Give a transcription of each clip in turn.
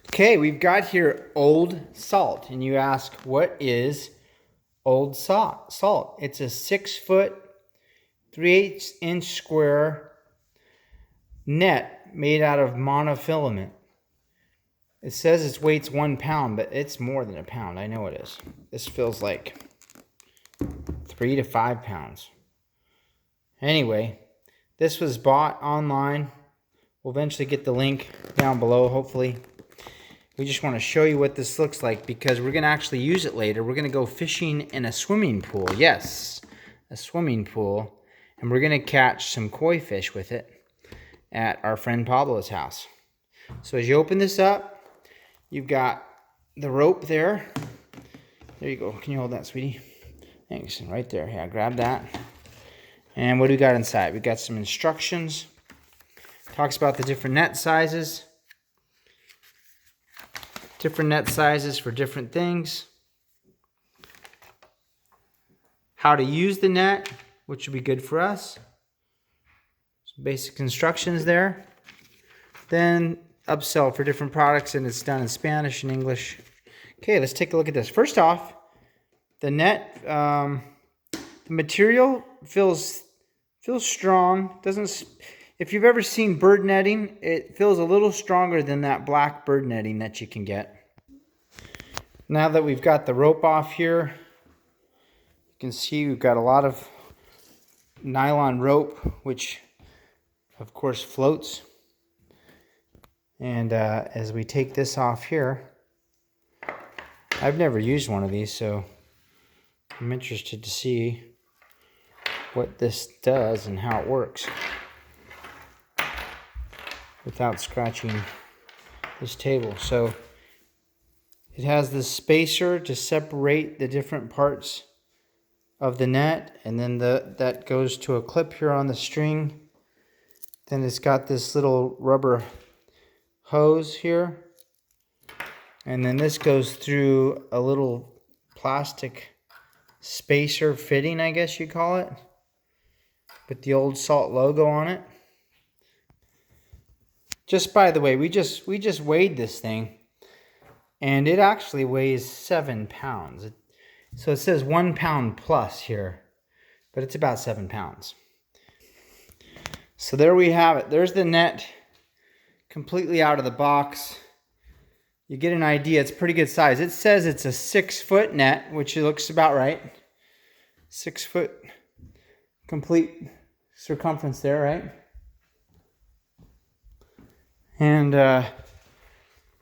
Okay, we've got here Old Salt, and you ask, what is Old Salt? It's a 6 foot, 3/8 inch square net made out of monofilament. It says its weight's 1 pound, but it's more than a pound. I know it is. This feels like 3 to 5 pounds. Anyway, this was bought online. We'll eventually get the link down below, hopefully. We just want to show you what this looks like because we're going to actually use it later. We're going to go fishing in a swimming pool. Yes, a swimming pool. And we're going to catch some koi fish with it at our friend Pablo's house. So as you open this up, you've got the rope there. There you go. Can you hold that, sweetie? Thanks. Right there. Yeah, grab that. And what do we got inside? We got some instructions. Talks about the different net sizes. Different net sizes for different things. How to use the net, which would be good for us. Some basic instructions there. Then upsell for different products, and it's done in Spanish and English. Okay, let's take a look at this. First off, the net, the material feels strong. If you've ever seen bird netting, it feels a little stronger than that black bird netting that you can get. Now that we've got the rope off here, you can see we've got a lot of nylon rope, which of course floats. And as we take this off here, I've never used one of these, so I'm interested to see what this does and how it works without scratching this table. So it has this spacer to separate the different parts of the net, and then that goes to a clip here on the string. Then it's got this little rubber hose here, and then this goes through a little plastic spacer fitting, I guess you call it, with the Old Salt logo on it. Just by the way, we just weighed this thing, and it actually weighs 7 pounds. So it says 1 pound plus here, but it's about 7 pounds. So there we have it. There's the net completely out of the box. You get an idea. It's pretty good size. It says it's a 6 foot net, which looks about right. 6 foot complete circumference there, right? And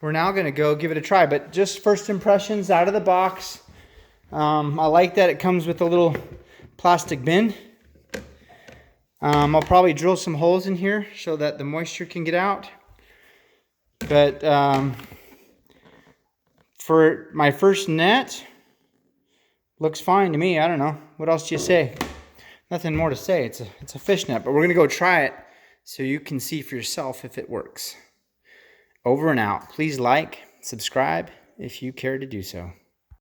we're now going to go give it a try. But just first impressions out of the box. I like that it comes with a little plastic bin. I'll probably drill some holes in here so that the moisture can get out. But for my first net, looks fine to me. I don't know. What else do you say? Nothing more to say. It's a fish net, but we're going to go try it so you can see for yourself if it works. Over and out. Please like, subscribe if you care to do so.